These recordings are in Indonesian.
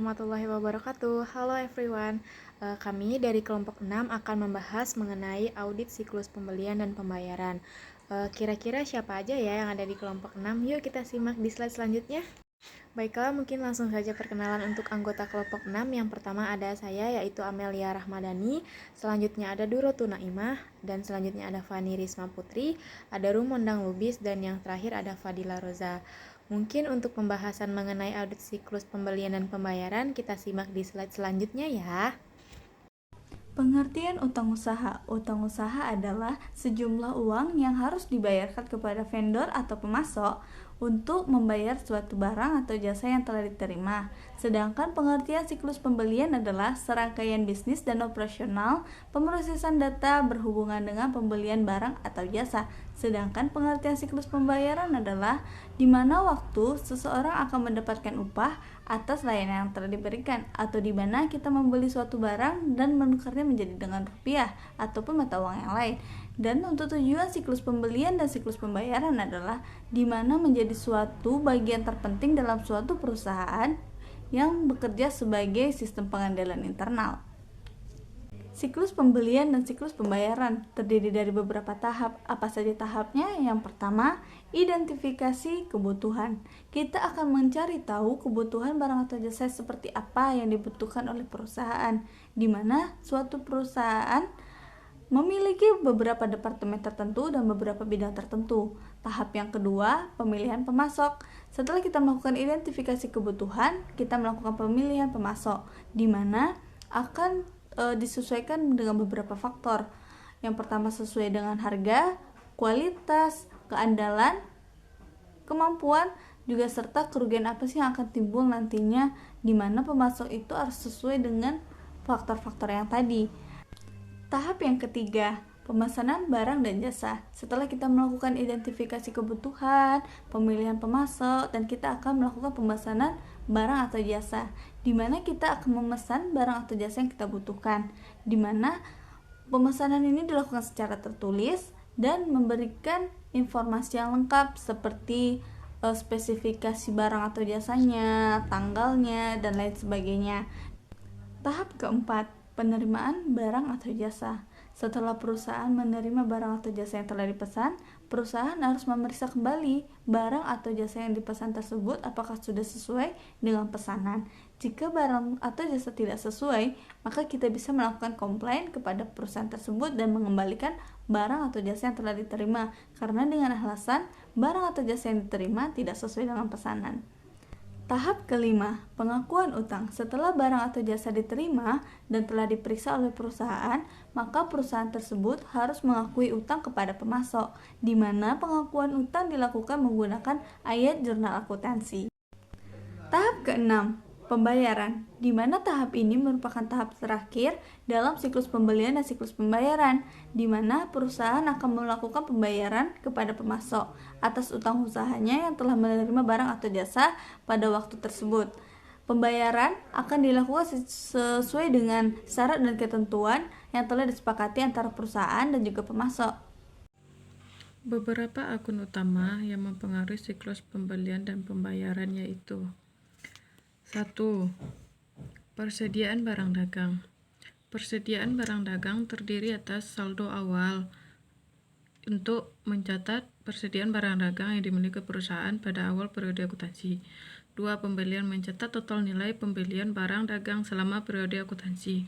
warahmatullahi wabarakatuh. Halo everyone. Kami dari kelompok 6 akan membahas mengenai audit siklus pembelian dan pembayaran. Kira-kira siapa aja ya yang ada di kelompok 6? Yuk kita simak di slide selanjutnya. Baiklah, mungkin langsung saja perkenalan untuk anggota kelompok 6. Yang pertama ada saya, yaitu Amelia Rahmadani. Selanjutnya ada Durotu Naimah. Dan selanjutnya ada Fani Risma Putri, ada Rumondang Lubis, dan yang terakhir ada Fadila Roza. Mungkin untuk pembahasan mengenai audit siklus pembelian dan pembayaran, kita simak di slide selanjutnya ya. Pengertian utang usaha. Utang usaha adalah sejumlah uang yang harus dibayarkan kepada vendor atau pemasok untuk membayar suatu barang atau jasa yang telah diterima. Sedangkan pengertian siklus pembelian adalah serangkaian bisnis dan operasional pemrosesan data berhubungan dengan pembelian barang atau jasa. Sedangkan pengertian siklus pembayaran adalah di mana waktu seseorang akan mendapatkan upah atas layanan yang telah diberikan, atau di mana kita membeli suatu barang dan menukarnya menjadi dengan rupiah ataupun mata uang yang lain. Dan untuk tujuan siklus pembelian dan siklus pembayaran adalah di mana menjadi suatu bagian terpenting dalam suatu perusahaan yang bekerja sebagai sistem pengendalian internal. Siklus pembelian dan siklus pembayaran terdiri dari beberapa tahap. Apa saja tahapnya? Yang pertama, identifikasi kebutuhan. Kita akan mencari tahu kebutuhan barang atau jasa seperti apa yang dibutuhkan oleh perusahaan, di mana suatu perusahaan memiliki beberapa departemen tertentu dan beberapa bidang tertentu. Tahap yang kedua, pemilihan pemasok. Setelah kita melakukan identifikasi kebutuhan, kita melakukan pemilihan pemasok, di mana akan disesuaikan dengan beberapa faktor. Yang pertama sesuai dengan harga, kualitas, keandalan, kemampuan, juga serta kerugian apa sih yang akan timbul nantinya, di mana pemasok itu harus sesuai dengan faktor-faktor yang tadi. Tahap yang ketiga, pemesanan barang dan jasa. Setelah kita melakukan identifikasi kebutuhan, pemilihan pemasok, dan kita akan melakukan pemesanan barang atau jasa, di mana kita akan memesan barang atau jasa yang kita butuhkan, di mana pemesanan ini dilakukan secara tertulis dan memberikan informasi yang lengkap seperti spesifikasi barang atau jasanya, tanggalnya, dan lain sebagainya. Tahap keempat, penerimaan barang atau jasa. Setelah perusahaan menerima barang atau jasa yang telah dipesan, perusahaan harus memeriksa kembali barang atau jasa yang dipesan tersebut apakah sudah sesuai dengan pesanan. Jika barang atau jasa tidak sesuai, maka kita bisa melakukan komplain kepada perusahaan tersebut dan mengembalikan barang atau jasa yang telah diterima, karena dengan alasan barang atau jasa yang diterima tidak sesuai dengan pesanan. Tahap kelima, pengakuan utang. Setelah barang atau jasa diterima dan telah diperiksa oleh perusahaan, maka perusahaan tersebut harus mengakui utang kepada pemasok, di mana pengakuan utang dilakukan menggunakan ayat jurnal akuntansi. Tahap keenam, pembayaran, di mana tahap ini merupakan tahap terakhir dalam siklus pembelian dan siklus pembayaran, di mana perusahaan akan melakukan pembayaran kepada pemasok atas utang usahanya yang telah menerima barang atau jasa pada waktu tersebut. Pembayaran akan dilakukan sesuai dengan syarat dan ketentuan yang telah disepakati antara perusahaan dan juga pemasok. Beberapa akun utama yang mempengaruhi siklus pembelian dan pembayaran yaitu: 1. Persediaan barang dagang. Persediaan barang dagang terdiri atas saldo awal untuk mencatat persediaan barang dagang yang dimiliki perusahaan pada awal periode akuntansi. 2. Pembelian mencatat total nilai pembelian barang dagang selama periode akuntansi.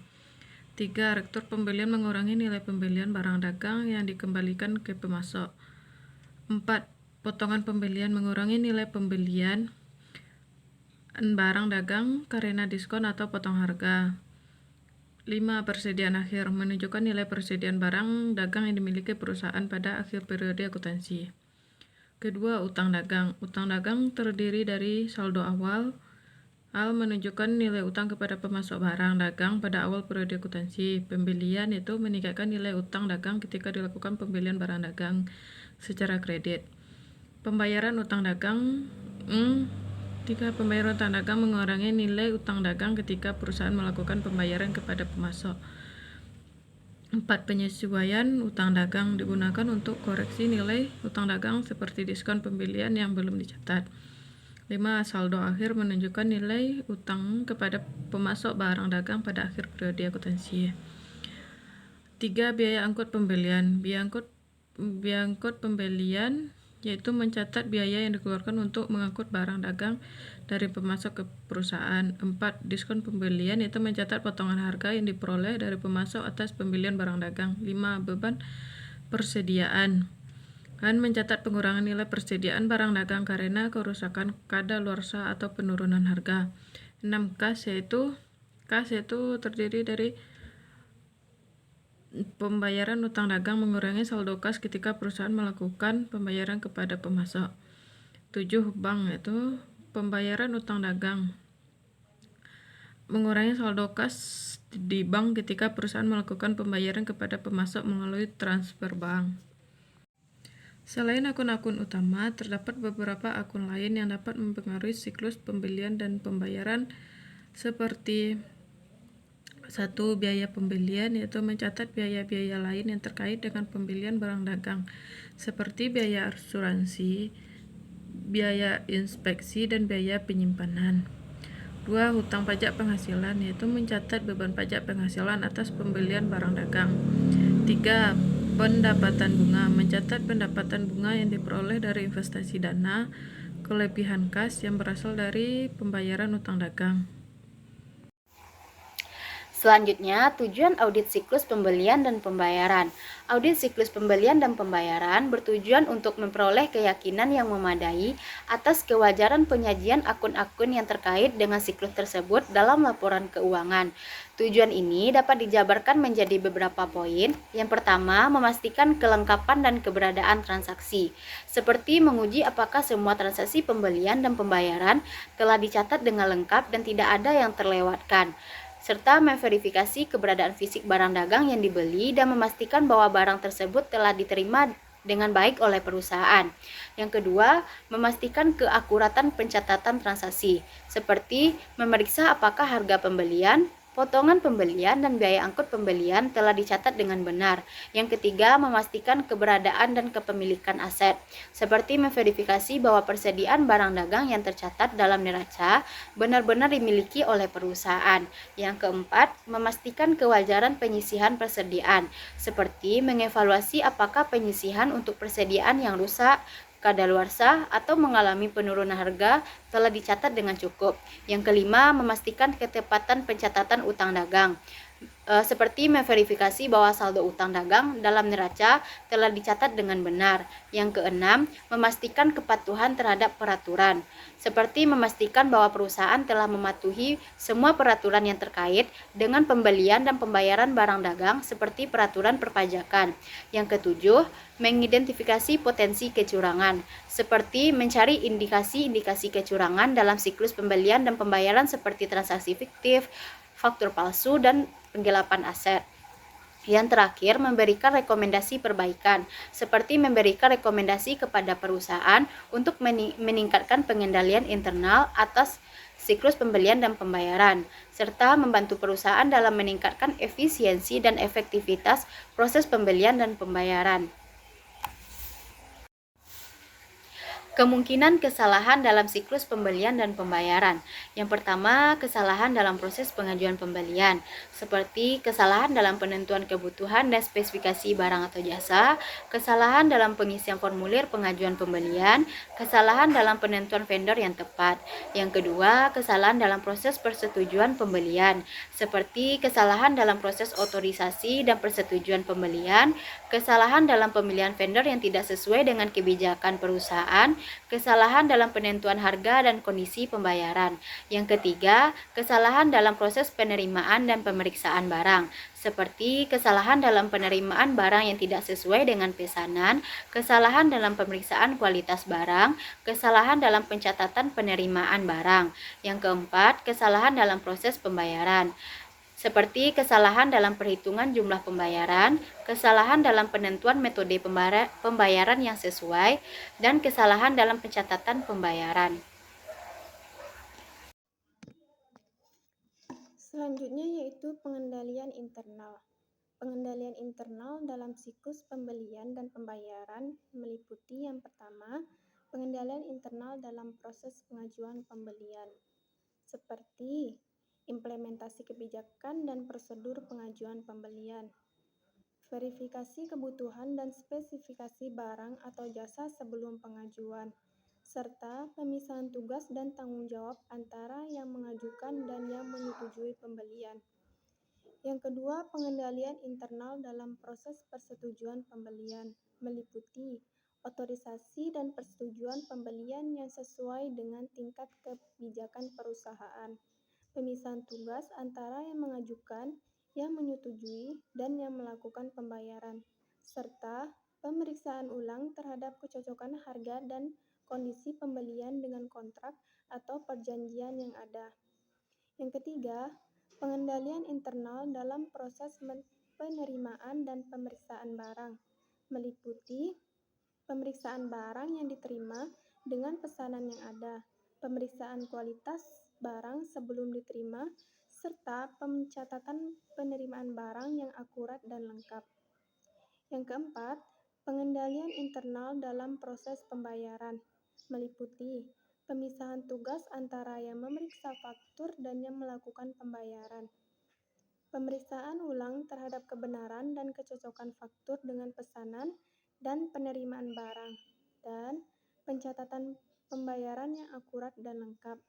3. Rektur pembelian mengurangi nilai pembelian barang dagang yang dikembalikan ke pemasok. 4. Potongan pembelian mengurangi nilai pembelian barang dagang karena diskon atau potong harga. 5. Persediaan akhir menunjukkan nilai persediaan barang dagang yang dimiliki perusahaan pada akhir periode akuntansi. Kedua, utang dagang. Utang dagang terdiri dari saldo awal menunjukkan nilai utang kepada pemasok barang dagang pada awal periode akuntansi. Pembelian itu meningkatkan nilai utang dagang ketika dilakukan pembelian barang dagang secara kredit. Pembayaran utang dagang. 3. Pembayaran utang dagang mengurangi nilai utang dagang ketika perusahaan melakukan pembayaran kepada pemasok. 4. Penyesuaian utang dagang digunakan untuk koreksi nilai utang dagang seperti diskon pembelian yang belum dicatat. 5. Saldo akhir menunjukkan nilai utang kepada pemasok barang dagang pada akhir periode akuntansi. 3. Biaya angkut pembelian. Biaya angkut pembelian yaitu mencatat biaya yang dikeluarkan untuk mengangkut barang dagang dari pemasok ke perusahaan. 4. Diskon pembelian yaitu mencatat potongan harga yang diperoleh dari pemasok atas pembelian barang dagang. 5. Beban persediaan dan mencatat pengurangan nilai persediaan barang dagang karena kerusakan kadaluarsa atau penurunan harga. 6. Kas yaitu terdiri dari pembayaran utang dagang mengurangi saldo kas ketika perusahaan melakukan pembayaran kepada pemasok. 7. Bank yaitu pembayaran utang dagang mengurangi saldo kas di bank ketika perusahaan melakukan pembayaran kepada pemasok melalui transfer bank. Selain akun-akun utama, terdapat beberapa akun lain yang dapat mempengaruhi siklus pembelian dan pembayaran seperti 1. Biaya pembelian yaitu mencatat biaya-biaya lain yang terkait dengan pembelian barang dagang seperti biaya asuransi, biaya inspeksi, dan biaya penyimpanan. 2. Hutang pajak penghasilan yaitu mencatat beban pajak penghasilan atas pembelian barang dagang. 3. Pendapatan bunga mencatat pendapatan bunga yang diperoleh dari investasi dana, kelebihan kas yang berasal dari pembayaran utang dagang. Selanjutnya, tujuan audit siklus pembelian dan pembayaran. Audit siklus pembelian dan pembayaran bertujuan untuk memperoleh keyakinan yang memadai atas kewajaran penyajian akun-akun yang terkait dengan siklus tersebut dalam laporan keuangan. Tujuan ini dapat dijabarkan menjadi beberapa poin. Yang pertama, memastikan kelengkapan dan keberadaan transaksi, seperti menguji apakah semua transaksi pembelian dan pembayaran telah dicatat dengan lengkap dan tidak ada yang terlewatkan, serta memverifikasi keberadaan fisik barang dagang yang dibeli dan memastikan bahwa barang tersebut telah diterima dengan baik oleh perusahaan. Yang kedua, memastikan keakuratan pencatatan transaksi, seperti memeriksa apakah harga pembelian, potongan pembelian, dan biaya angkut pembelian telah dicatat dengan benar. Yang ketiga, memastikan keberadaan dan kepemilikan aset, seperti memverifikasi bahwa persediaan barang dagang yang tercatat dalam neraca benar-benar dimiliki oleh perusahaan. Yang keempat, memastikan kewajaran penyisihan persediaan, seperti mengevaluasi apakah penyisihan untuk persediaan yang rusak, kadaluarsa, atau mengalami penurunan harga telah dicatat dengan cukup. Yang kelima, memastikan ketepatan pencatatan utang dagang, seperti memverifikasi bahwa saldo utang dagang dalam neraca telah dicatat dengan benar. Yang keenam, memastikan kepatuhan terhadap peraturan, seperti memastikan bahwa perusahaan telah mematuhi semua peraturan yang terkait dengan pembelian dan pembayaran barang dagang seperti peraturan perpajakan. Yang ketujuh, mengidentifikasi potensi kecurangan, seperti mencari indikasi-indikasi kecurangan dalam siklus pembelian dan pembayaran seperti transaksi fiktif, faktur palsu, dan penggelapan aset. Yang terakhir, memberikan rekomendasi perbaikan, seperti memberikan rekomendasi kepada perusahaan untuk meningkatkan pengendalian internal atas siklus pembelian dan pembayaran, serta membantu perusahaan dalam meningkatkan efisiensi dan efektivitas proses pembelian dan pembayaran. Kemungkinan kesalahan dalam siklus pembelian dan pembayaran. Yang pertama, kesalahan dalam proses pengajuan pembelian, seperti kesalahan dalam penentuan kebutuhan dan spesifikasi barang atau jasa, kesalahan dalam pengisian formulir pengajuan pembelian, kesalahan dalam penentuan vendor yang tepat. Yang kedua, kesalahan dalam proses persetujuan pembelian, seperti kesalahan dalam proses otorisasi dan persetujuan pembelian, kesalahan dalam pemilihan vendor yang tidak sesuai dengan kebijakan perusahaan, kesalahan dalam penentuan harga dan kondisi pembayaran. Yang ketiga, kesalahan dalam proses penerimaan dan pemeriksaan barang, seperti kesalahan dalam penerimaan barang yang tidak sesuai dengan pesanan, kesalahan dalam pemeriksaan kualitas barang, kesalahan dalam pencatatan penerimaan barang. Yang keempat, kesalahan dalam proses pembayaran, seperti kesalahan dalam perhitungan jumlah pembayaran, kesalahan dalam penentuan metode pembayaran yang sesuai, dan kesalahan dalam pencatatan pembayaran. Selanjutnya yaitu pengendalian internal. Pengendalian internal dalam siklus pembelian dan pembayaran meliputi yang pertama, pengendalian internal dalam proses pengajuan pembelian, seperti implementasi kebijakan dan prosedur pengajuan pembelian, verifikasi kebutuhan dan spesifikasi barang atau jasa sebelum pengajuan, serta pemisahan tugas dan tanggung jawab antara yang mengajukan dan yang menyetujui pembelian. Yang kedua, pengendalian internal dalam proses persetujuan pembelian, meliputi otorisasi dan persetujuan pembelian yang sesuai dengan tingkat kebijakan perusahaan, pemisahan tugas antara yang mengajukan, yang menyetujui, dan yang melakukan pembayaran, serta pemeriksaan ulang terhadap kecocokan harga dan kondisi pembelian dengan kontrak atau perjanjian yang ada. Yang ketiga, pengendalian internal dalam proses penerimaan dan pemeriksaan barang, meliputi pemeriksaan barang yang diterima dengan pesanan yang ada, pemeriksaan kualitas barang sebelum diterima, serta pencatatan penerimaan barang yang akurat dan lengkap. Yang keempat, pengendalian internal dalam proses pembayaran, meliputi pemisahan tugas antara yang memeriksa faktur dan yang melakukan pembayaran, pemeriksaan ulang terhadap kebenaran dan kecocokan faktur dengan pesanan dan penerimaan barang, dan pencatatan pembayaran yang akurat dan lengkap.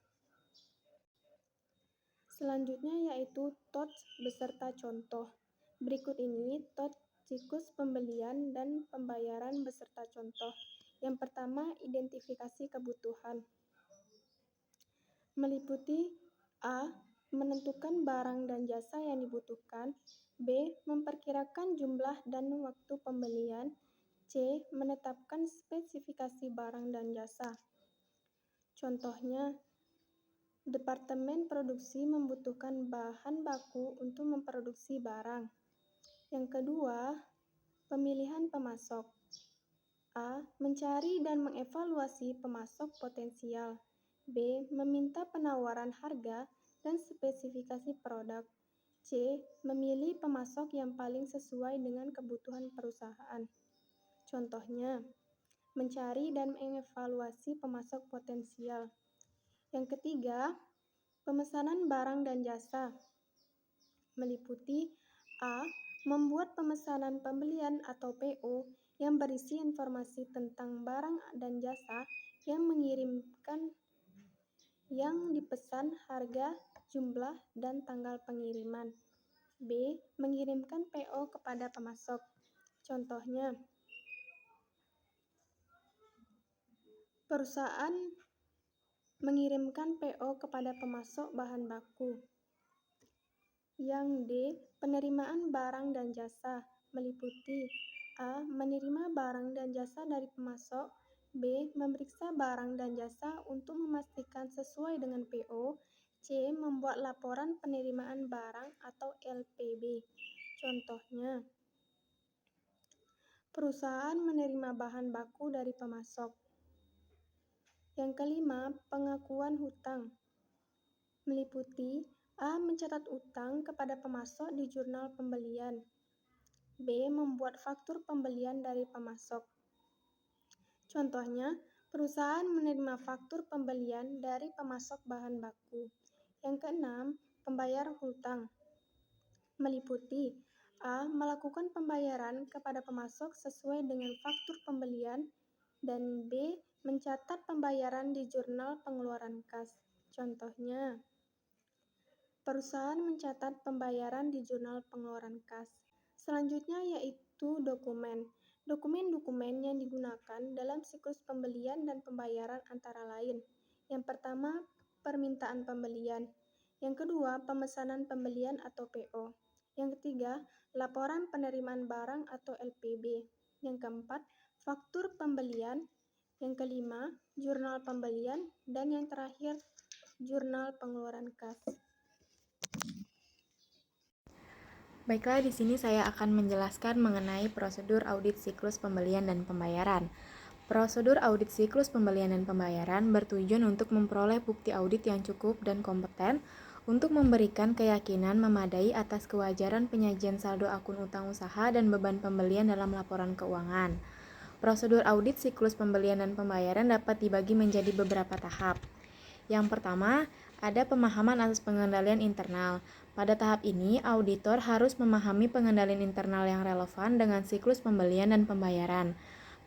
Selanjutnya yaitu TOTS beserta contoh. Berikut ini TOTS siklus pembelian dan pembayaran beserta contoh. Yang pertama, identifikasi kebutuhan. Meliputi A. Menentukan barang dan jasa yang dibutuhkan. B. Memperkirakan jumlah dan waktu pembelian. C. Menetapkan spesifikasi barang dan jasa. Contohnya, Departemen Produksi membutuhkan bahan baku untuk memproduksi barang. Yang kedua, pemilihan pemasok. A. Mencari dan mengevaluasi pemasok potensial. B. Meminta penawaran harga dan spesifikasi produk. C. Memilih pemasok yang paling sesuai dengan kebutuhan perusahaan. Contohnya, mencari dan mengevaluasi pemasok potensial. Yang ketiga, pemesanan barang dan jasa. Meliputi A. Membuat pemesanan pembelian atau PO yang berisi informasi tentang barang dan jasa yang mengirimkan yang dipesan, harga, jumlah, dan tanggal pengiriman. B. Mengirimkan PO kepada pemasok. Contohnya, perusahaan mengirimkan PO kepada pemasok bahan baku. Yang D. Penerimaan barang dan jasa, meliputi A. Menerima barang dan jasa dari pemasok. B. Memeriksa barang dan jasa untuk memastikan sesuai dengan PO. C. Membuat laporan penerimaan barang atau LPB. Contohnya, perusahaan menerima bahan baku dari pemasok. Yang kelima, pengakuan hutang. Meliputi A. Mencatat utang kepada pemasok di jurnal pembelian. B. Membuat faktur pembelian dari pemasok. Contohnya, perusahaan menerima faktur pembelian dari pemasok bahan baku. Yang keenam, pembayar hutang. Meliputi A. Melakukan pembayaran kepada pemasok sesuai dengan faktur pembelian, dan B. Mencatat pembayaran di jurnal pengeluaran kas. Contohnya, perusahaan mencatat pembayaran di jurnal pengeluaran kas. Selanjutnya yaitu dokumen. Dokumen-dokumen yang digunakan dalam siklus pembelian dan pembayaran antara lain. Yang pertama, permintaan pembelian. Yang kedua, pemesanan pembelian atau PO. Yang ketiga, laporan penerimaan barang atau LPB. Yang keempat, faktur pembelian. Yang kelima, jurnal pembelian. Dan yang terakhir, jurnal pengeluaran kas. Baiklah, di sini saya akan menjelaskan mengenai prosedur audit siklus pembelian dan pembayaran. Prosedur audit siklus pembelian dan pembayaran bertujuan untuk memperoleh bukti audit yang cukup dan kompeten untuk memberikan keyakinan memadai atas kewajaran penyajian saldo akun utang usaha dan beban pembelian dalam laporan keuangan. Prosedur audit siklus pembelian dan pembayaran dapat dibagi menjadi beberapa tahap. Yang pertama, ada pemahaman atas pengendalian internal. Pada tahap ini, auditor harus memahami pengendalian internal yang relevan dengan siklus pembelian dan pembayaran.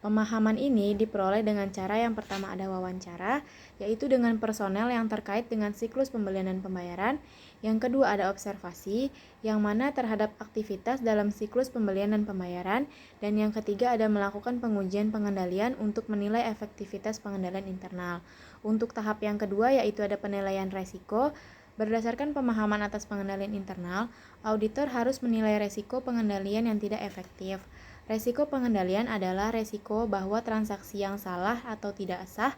Pemahaman ini diperoleh dengan cara yang pertama ada wawancara, yaitu dengan personel yang terkait dengan siklus pembelian dan pembayaran. Yang kedua ada observasi, yang mana terhadap aktivitas dalam siklus pembelian dan pembayaran. Dan yang ketiga ada melakukan pengujian pengendalian untuk menilai efektivitas pengendalian internal. Untuk tahap yang kedua yaitu ada penilaian resiko. Berdasarkan pemahaman atas pengendalian internal, auditor harus menilai resiko pengendalian yang tidak efektif. Resiko pengendalian adalah resiko bahwa transaksi yang salah atau tidak sah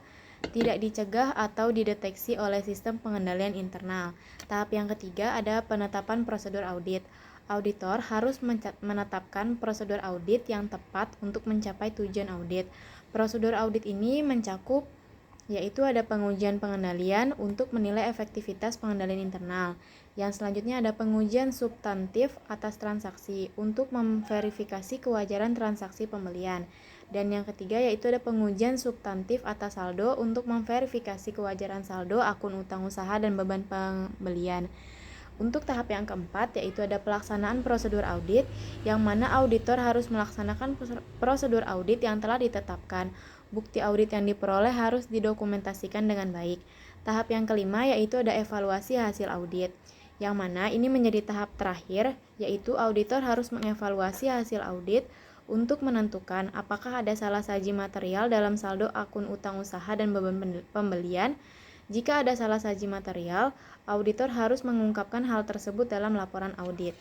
tidak dicegah atau dideteksi oleh sistem pengendalian internal. Tahap yang ketiga ada penetapan prosedur audit. Auditor harus menetapkan prosedur audit yang tepat untuk mencapai tujuan audit. Prosedur audit ini mencakup yaitu ada pengujian pengendalian untuk menilai efektivitas pengendalian internal. Yang selanjutnya ada pengujian substantif atas transaksi untuk memverifikasi kewajaran transaksi pembelian. Dan yang ketiga yaitu ada pengujian substantif atas saldo untuk memverifikasi kewajaran saldo akun utang usaha dan beban pembelian. Untuk tahap yang keempat yaitu ada pelaksanaan prosedur audit, yang mana auditor harus melaksanakan prosedur audit yang telah ditetapkan. Bukti audit yang diperoleh harus didokumentasikan dengan baik. Tahap yang kelima yaitu ada evaluasi hasil audit, yang mana ini menjadi tahap terakhir, yaitu auditor harus mengevaluasi hasil audit untuk menentukan apakah ada salah saji material dalam saldo akun utang usaha dan beban pembelian. Jika ada salah saji material, auditor harus mengungkapkan hal tersebut dalam laporan audit.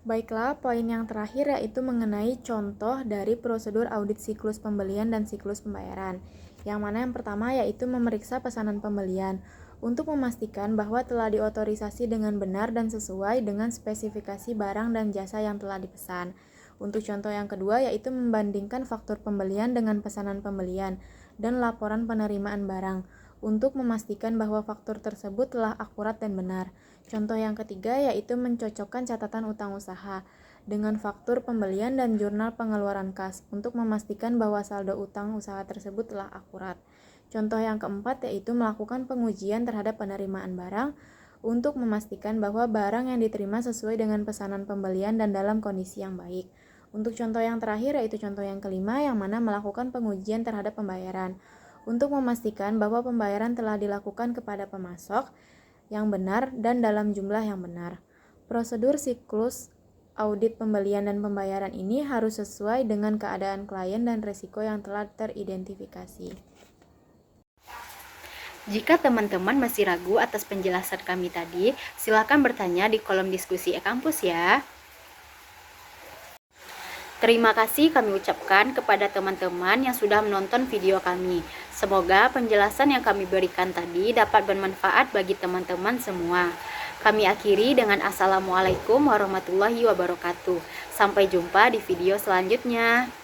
Baiklah, poin yang terakhir yaitu mengenai contoh dari prosedur audit siklus pembelian dan siklus pembayaran. Yang mana yang pertama yaitu memeriksa pesanan pembelian untuk memastikan bahwa telah diotorisasi dengan benar dan sesuai dengan spesifikasi barang dan jasa yang telah dipesan. Untuk contoh yang kedua yaitu membandingkan faktur pembelian dengan pesanan pembelian dan laporan penerimaan barang untuk memastikan bahwa faktur tersebut telah akurat dan benar. Contoh yang ketiga yaitu mencocokkan catatan utang usaha dengan faktur pembelian dan jurnal pengeluaran kas untuk memastikan bahwa saldo utang usaha tersebut telah akurat. Contoh yang keempat yaitu melakukan pengujian terhadap penerimaan barang untuk memastikan bahwa barang yang diterima sesuai dengan pesanan pembelian dan dalam kondisi yang baik. Untuk contoh yang terakhir yaitu contoh yang kelima, yang mana melakukan pengujian terhadap pembayaran untuk memastikan bahwa pembayaran telah dilakukan kepada pemasok yang benar dan dalam jumlah yang benar. Prosedur siklus audit pembelian dan pembayaran ini harus sesuai dengan keadaan klien dan risiko yang telah teridentifikasi. Jika teman-teman masih ragu atas penjelasan kami tadi, silakan bertanya di kolom diskusi e-kampus ya. Terima kasih kami ucapkan kepada teman-teman yang sudah menonton video kami. Semoga penjelasan yang kami berikan tadi dapat bermanfaat bagi teman-teman semua. Kami akhiri dengan Assalamualaikum warahmatullahi wabarakatuh. Sampai jumpa di video selanjutnya.